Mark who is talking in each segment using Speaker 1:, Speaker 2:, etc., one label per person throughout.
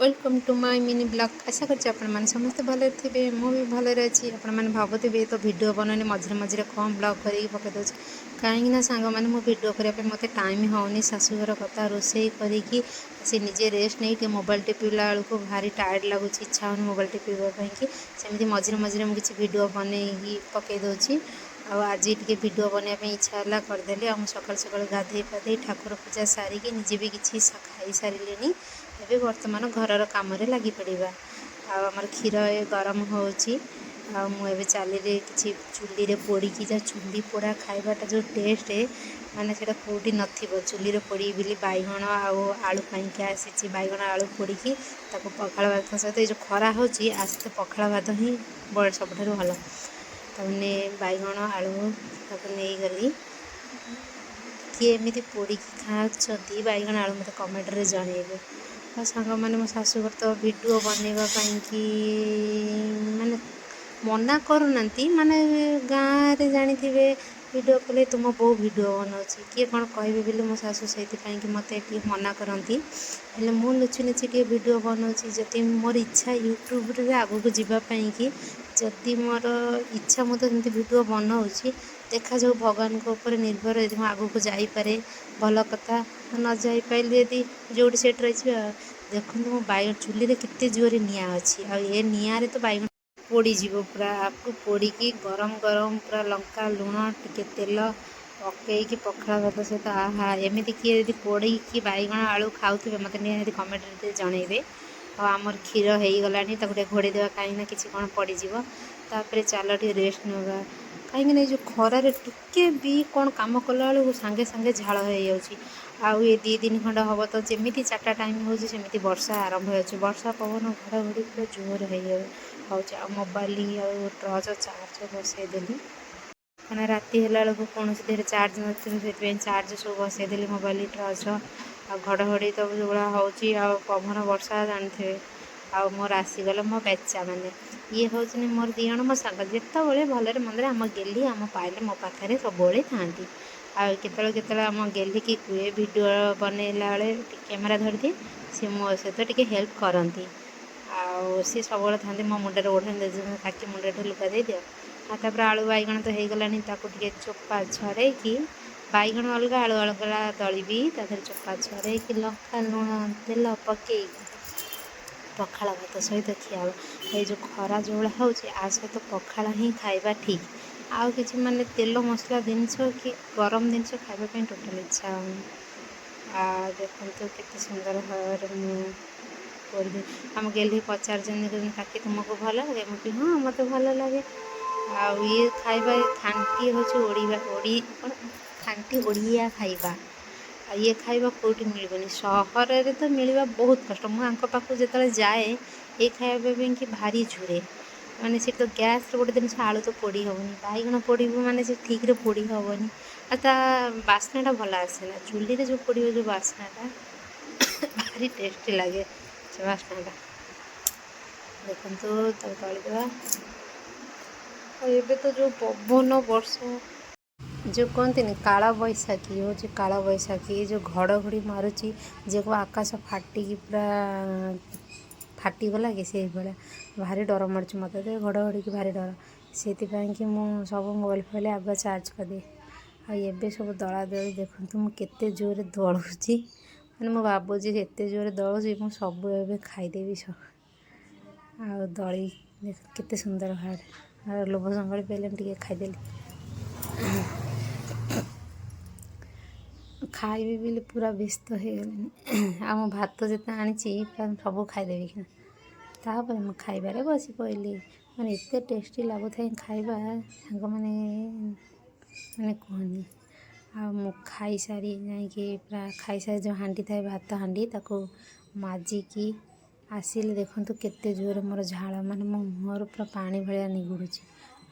Speaker 1: Welcome to my mini blog. आशा करछि आपण माने समस्त भले थे। मु भी भले अच्छी। आपण मैंने भावुवे तो वीडियो बनने मझे मझे कम ब्लॉग कर पकई दूँ कहीं सांग मैंने मो वीडियो करने मत टाइम होनी शाशुघर कथा रोसे करी निजे रेस्ट नहीं मोबाइल टिपिला बेलू को भारी टायर्ड लगुच इच्छा हो मोबाइल टिपाई सेमती मझे मझे मुझे वीडियो बन पकई दूँ आज टे वीडियो बनवाई इच्छा है करदेली सकाल सकाल गाधे पाधे ठाकुर पूजा सारिकी निजे भी किसी खाई सारे ଏବେ ବର୍ତ୍ତମାନ ଘରର କାମରେ ଲାଗି ପଡ଼ିବା। ଆଉ ଆମର କ୍ଷୀର ଗରମ ହେଉଛି ଆଉ ମୁଁ ଏବେ ଚାଲିରେ କିଛି ଚୁଲିରେ ପୋଡ଼ିକି ଯା ଚୁଲି ପୋଡ଼ା ଖାଇବାଟା ଯେଉଁ ଟେଷ୍ଟ ମାନେ ସେଇଟା କେଉଁଠି ନଥିବ। ଚୁଲିରେ ପୋଡ଼ି ବୋଲି ବାଇଗଣ ଆଉ ଆଳୁ ପାଇଁକି ଆସିଛି। ବାଇଗଣ ଆଳୁ ପୋଡ଼ିକି ତାକୁ ପଖାଳ ଭାତ ସହିତ ଏଇ ଯେଉଁ ଖରା ହେଉଛି ଆସତେ ପଖାଳ ଭାତ ହିଁ ସବୁଠାରୁ ଭଲ। ତାମାନେ ବାଇଗଣ ଆଳୁ ତାକୁ ନେଇଗଲି। କିଏ ଏମିତି ପୋଡ଼ିକି ଖାଉଛନ୍ତି ବାଇଗଣ ଆଳୁ ମୋତେ କମେଣ୍ଟରେ ଜଣେଇବେ। ଆଉ ସାଙ୍ଗମାନେ ମୋ ଶାଶୁଘର ତ ଭିଡ଼ିଓ ବନେଇବା ପାଇଁକି ମାନେ ମନା କରୁନାହାନ୍ତି। ମାନେ ଗାଁରେ ଜାଣିଥିବେ ଭିଡ଼ିଓ କଲେ ତୁମ ବୋଉ ଭିଡ଼ିଓ ବନାଉଛି କିଏ କ'ଣ କହିବେ ବୋଲି ମୋ ଶାଶୁ ସେଇଥିପାଇଁକି ମୋତେ ଟିକେ ମନା କରନ୍ତି। ହେଲେ ମୁଁ ଲୁଚି ଲୁଚି ଟିକେ ଭିଡ଼ିଓ ବନାଉଛି। ଯଦି ମୋର ଇଚ୍ଛା ୟୁଟ୍ୟୁବରେ ଆଗକୁ ଯିବା ପାଇଁକି ଯଦି ମୋର ଇଚ୍ଛା ମୁଁ ତ ସେମିତି ଭିଡ଼ିଓ ବନାଉଛି। ଦେଖାଯାଉ ଭଗବାନଙ୍କ ଉପରେ ନିର୍ଭର ଯଦି ମୁଁ ଆଗକୁ ଯାଇପାରେ ଭଲ କଥା। ନ ଯାଇପାରିଲି ଯଦି ଯେଉଁଠି ସେଠି ରହିଯିବା। ଦେଖନ୍ତୁ ମୋ ବାଇଗଣ ଚୁଲିରେ କେତେ ଜୋରରେ ନିଆଁ ଅଛି ଆଉ ଏ ନିଆଁରେ ତ ବାଇଗଣ ପୋଡ଼ିଯିବ ପୁରା। ଆକୁ ପୋଡ଼ିକି ଗରମ ଗରମ ପୁରା ଲଙ୍କା ଲୁଣ ଟିକେ ତେଲ ପକେଇକି ପଖାଳ ଭାତ ସହିତ ଆହା ଏମିତି କିଏ ଯଦି ପୋଡ଼ିକି ବାଇଗଣ ଆଳୁ ଖାଉଥିବେ ମୋତେ ନିହାତି କମେଣ୍ଟରେ ଟିକେ ଜଣେଇବେ। ଆଉ ଆମର କ୍ଷୀର ହେଇଗଲାଣି ତାକୁ ଟିକେ ଘୋଡ଼େଇ ଦେବା କାହିଁକିନା କିଛି କ'ଣ ପଡ଼ିଯିବ। ତାପରେ ଚାଲ ଟିକେ ରେଷ୍ଟ ନେବା କାହିଁକିନା ଏଇ ଯେଉଁ ଖରାରେ ଟିକେ ବି କ'ଣ କାମ କଲାବେଳକୁ ସାଙ୍ଗେ ସାଙ୍ଗେ ଝାଳ ହେଇଯାଉଛି। ଆଉ ଏ 2 ଦିନ ଖଣ୍ଡ ହେବ ତ ଯେମିତି 4ଟା ଟାଇମ୍ ହେଉଛି ସେମିତି ବର୍ଷା ଆରମ୍ଭ ହେଉଛି। ବର୍ଷା ପବନ ଘଡ଼ଘଡ଼ି ପୁରା ଜୋର ହେଉଛି। ଆଉ ମୋବାଇଲ ଆଉ ଟର୍ଚ୍ଚ ଚାର୍ଜ ବସାଇଦେଲି କାହିଁକିନା ରାତି ହେଲା ବେଳକୁ କୌଣସି ଦେହରେ ଚାର୍ଜ ନଥିବ। ସେଥିପାଇଁ ଚାର୍ଜ ସବୁ ବସାଇଦେଲି ମୋବାଇଲ ଟର୍ଚ୍ଚ। ଆଉ ଘଡ଼ଘଡ଼ି ତ ଯେଉଁଭଳିଆ ହେଉଛି ଆଉ ପବନ ବର୍ଷା ଜାଣିଥିବେ। ଆଉ ମୋର ଆସିଗଲା ମୋ ବେଚା ମାନେ ଇଏ ହେଉଛନ୍ତି ମୋର 2 ଜଣ ମୋ ସାଙ୍ଗ। ଯେତେବେଳେ ଭଲରେ ମନ୍ଦରେ ଆମ ଗେଲି ଆମ ପାଇଲେ ମୋ ପାଖରେ ସବୁବେଳେ ଥାଆନ୍ତି। ଆଉ କେତେବେଳେ ଆମ ଗେଲିକି କୁହେ ଭିଡ଼ିଓ ବନେଇଲା ବେଳେ କ୍ୟାମେରା ଧରିଦିଏ ସେ ମୋ ସହିତ ଟିକେ ହେଲ୍ପ କରନ୍ତି। ଆଉ ସିଏ ସବୁବେଳେ ଥାଆନ୍ତି ମୋ ମୁଣ୍ଡରେ ଓଢ଼ାଣି ଦେଇଛନ୍ତି କାକି ମୁଣ୍ଡରେ ଲୁଗା ଦେଇଦିଅ। ଆଉ ତାପରେ ଆଳୁ ବାଇଗଣ ତ ହେଇଗଲାଣି ତାକୁ ଟିକେ ଚୋପା ଛଡ଼େଇକି ବାଇଗଣ ଅଲଗା ଆଳୁ ଅଲଗା ଦଳିବି। ତା ଦେହରେ ଚୋପା ଛଡ଼େଇକି ଲଙ୍କା ଲୁଣ ତେଲ ପକେଇକି ପଖାଳ ଭାତ ସହିତ ଖିଆ ହେବ। ଏଇ ଯେଉଁ ଖରା ଯେଉଁଭଳିଆ ହେଉଛି ଆ ସହିତ ପଖାଳ ହିଁ ଖାଇବା ଠିକ୍। ଆଉ କିଛି ମାନେ ତେଲ ମସଲା ଜିନିଷ କି ଗରମ ଜିନିଷ ଖାଇବା ପାଇଁ ଟୋଟାଲ ଇଚ୍ଛା ହେଉନି। ଆଉ ଦେଖନ୍ତୁ କେତେ ସୁନ୍ଦର ଭାବରେ ମୁଁ କରିଦିଏ। ଆମ ଗେଲି ପଚାରୁଛନ୍ତି କାକି ତୁମକୁ ଭଲ ଲାଗେ? ମୁଁ କହିଲି ହଁ ମୋତେ ଭଲ ଲାଗେ। ଆଉ ଇଏ ଖାଇବା ଖାଣ୍ଟି ହେଉଛି ଖାଣ୍ଟି ଓଡ଼ିଆ ଖାଇବା। ଆଉ ଇଏ ଖାଇବା କେଉଁଠି ମିଳିବନି। ସହରରେ ତ ମିଳିବା ବହୁତ କଷ୍ଟ। ମୁଁ ଆଙ୍କ ପାଖକୁ ଯେତେବେଳେ ଯାଏ ଏ ଖାଇବା ପାଇଁକି ଭାରି ଝୁରେ। ମାନେ ସେଠି ତ ଗ୍ୟାସରେ ଗୋଟେ ଜିନିଷ ଆଳୁ ତ ପୋଡ଼ି ହେବନି। ବାଇଗଣ ପୋଡ଼ିବୁ ମାନେ ସେ ଠିକ୍ରେ ପୋଡ଼ି ହେବନି। ଆଉ ତା ବାସ୍ନାଟା ଭଲ ଆସେନା। ଚୁଲିରେ ଯେଉଁ ପୋଡ଼ିବ ଯେଉଁ ବାସ୍ନାଟା ଭାରି ଟେଷ୍ଟି ଲାଗେ ସେ ବାସ୍ନାଟା। ଦେଖନ୍ତୁ ତାକୁ ତଳିଦେବା। ଆଉ ଏବେ ତ ଯେଉଁ ପବନ ବର୍ଷା ଯେଉଁ କହନ୍ତିନି କାଳବୈଶାଖୀ ହେଉଛି କାଳବୈଶାଖୀ। ଏ ଯେଉଁ ଘଡ଼ଘଡ଼ି ମାରୁଛି ଯେ ଆକାଶ ଫାଟିକି ପୁରା ଫାଟିଗଲା କି ସେଇଭଳିଆ ଭାରି ଡର ମାରୁଛି ମୋତେ ତ ଘଡ଼ଘଡ଼ିକି ଭାରି ଡର। ସେଥିପାଇଁକି ମୁଁ ସବୁ ମୋବାଇଲ ଫୋବାଇଲ ଆଗୁଆ ଚାର୍ଜ କରିଦିଏ। ଆଉ ଏବେ ସବୁ ଦଳାଦଳି ଦେଖନ୍ତୁ ମୁଁ କେତେ ଜୋରରେ ଦଳୁଛି। ମାନେ ମୁଁ ଭାବୁଛି ଏତେ ଜୋରରେ ଦଳୁଛି ମୁଁ ସବୁ ଏବେ ଖାଇଦେବି ସବୁ। ଆଉ ଦଳି କେତେ ସୁନ୍ଦର ଭାବରେ ଆଉ ଲୋଭ ସମ୍ଭାଳି ପାରିଲେନି ଟିକେ ଖାଇଦେଲି। ଖାଇବି ବୋଲି ପୁରା ବ୍ୟସ୍ତ ହେଇଗଲିଣି। ଆଉ ମୁଁ ଭାତ ଯେତେ ଆଣିଛି ପୁରା ସବୁ ଖାଇଦେବି କିନା। ତାପରେ ମୁଁ ଖାଇବାରେ ବସି ପଡ଼ିଲି। ମାନେ ଏତେ ଟେଷ୍ଟି ଲାଗୁଥାଏ ଖାଇବା ସାଙ୍ଗମାନେ ମାନେ କୁହନି। ଆଉ ମୁଁ ଖାଇସାରି ଯାଇକି ପୁରା ଖାଇସାରି ଯେଉଁ ହାଣ୍ଡି ଥାଏ ଭାତ ହାଣ୍ଡି ତାକୁ ମାଜିକି ଆସିଲେ ଦେଖନ୍ତୁ କେତେ ଜୋରରେ ମୋର ଝାଳ ମାନେ ମୋ ମୁହଁରୁ ପୁରା ପାଣି ଭଳିଆ ନିଗୁଡ଼ୁଛି।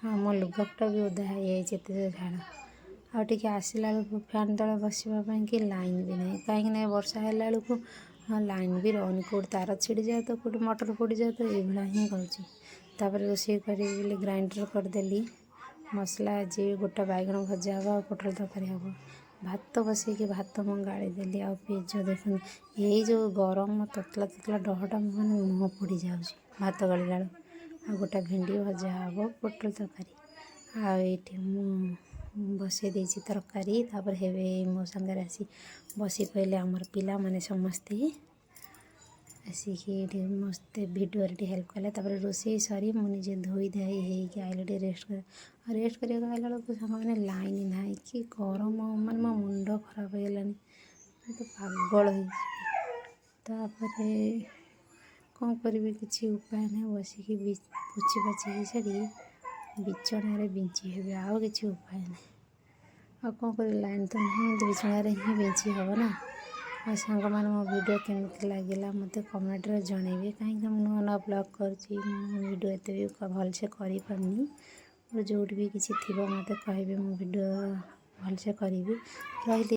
Speaker 1: ଆଉ ମୋ ଲୁଗାପଟା ବି ଓଦା ହେଇଯାଇଛି ଏତେ ଜୋର ଝାଳ। ଆଉ ଟିକେ ଆସିଲା ବେଳକୁ ଫ୍ୟାନ୍ ତଳେ ବସିବା ପାଇଁକି ଲାଇନ୍ ବି ନାହିଁ। କାହିଁକିନା ବର୍ଷା ହେଲା ବେଳକୁ ଲାଇନ୍ ବି ରହୁନି। କେଉଁଠି ତାର ଛିଡ଼ିଯାଏ ତ କେଉଁଠି ମଟର ପୋଡ଼ିଯାଏ ତ ଏଇଭଳିଆ ହିଁ ହେଉଛି। ତାପରେ ରୋଷେଇ କରିବି ବୋଲି ଗ୍ରାଇଣ୍ଡର କରିଦେଲି। ମସଲା ଆଜି ଗୋଟା ବାଇଗଣ ଭଜା ହେବ ଆଉ ପୋଟଳ ତରକାରୀ ହେବ। ଭାତ ବସେଇକି ଭାତ ମୁଁ ଗାଳି ଦେଲି। ଆଉ ପିଜ ଦେଖୁନି ଏଇ ଯେଉଁ ଗରମ ତତଲା ତତଲା ଡହଟା ମାନେ ମୁହଁ ପୋଡ଼ି ଯାଉଛି ଭାତ ଗାଳିଲା ବେଳକୁ। ଆଉ ଗୋଟା ଭେଣ୍ଡି ଭଜା ହେବ, ପୋଟଳ ତରକାରୀ। ଆଉ ଏଇଠି ମୁଁ ବସେଇ ଦେଇଛି ତରକାରୀ। ତାପରେ ହେବେ ମୋ ସାଙ୍ଗରେ ଆସି ବସି ପଡ଼ିଲେ ଆମର ପିଲାମାନେ ସମସ୍ତେ ଆସିକି ଏଠି ମସ୍ତେ ଭିଡ଼ିଓରେ ଟିକେ ହେଲ୍ପ କଲେ। ତାପରେ ରୋଷେଇ ସରି ମୁଁ ନିଜେ ଧୋଇ ଧାଇ ହେଇକି ଆଇଲି ଟିକେ ରେଷ୍ଟ କରି। ଆଉ ରେଷ୍ଟ କରିବାକୁ ଆଇଲା ବେଳକୁ ସାଙ୍ଗମାନେ ଲାଇନ୍ ନାହିଁ, କି ଗରମ ମାନେ ମୋ ମୁଣ୍ଡ ଖରାପ ହେଇଗଲାଣି, ମୁଁ ତ ପାଗଳ ହେଇଛି। ତାପରେ କ'ଣ କରିବି, କିଛି ଉପାୟ ନାହିଁ। ବସିକି ପୋଛି ପାଛିକି ଛାଡ଼ି ବିଛଣାରେ ବିଞ୍ଚି ହେବି, ଆଉ କିଛି ଉପାୟ ନାହିଁ। ଆଉ କ'ଣ କରିବି, ଲାଇନ୍ ତ ନାହିଁ, ଏମିତି ବିଛଣାରେ ହିଁ ବିଞ୍ଚି ହେବ ନା। ଆଉ ସାଙ୍ଗମାନେ ମୋ ଭିଡ଼ିଓ କେମିତି ଲାଗିଲା ମୋତେ କମେଣ୍ଟରେ ଜଣେଇବେ। କାହିଁକିନା ମୁଁ ନୂଆ ନୂଆ ବ୍ଲଗ୍ କରୁଛି, ମୁଁ ଭିଡ଼ିଓ ଏତେ ବି ଭଲସେ କରିପାରୁନି। ମୋର ଯେଉଁଠି ବି କିଛି ଥିବ ମୋତେ କହିବେ, ମୁଁ ଭିଡ଼ିଓ ଭଲସେ କରିବି। ରହିଲି।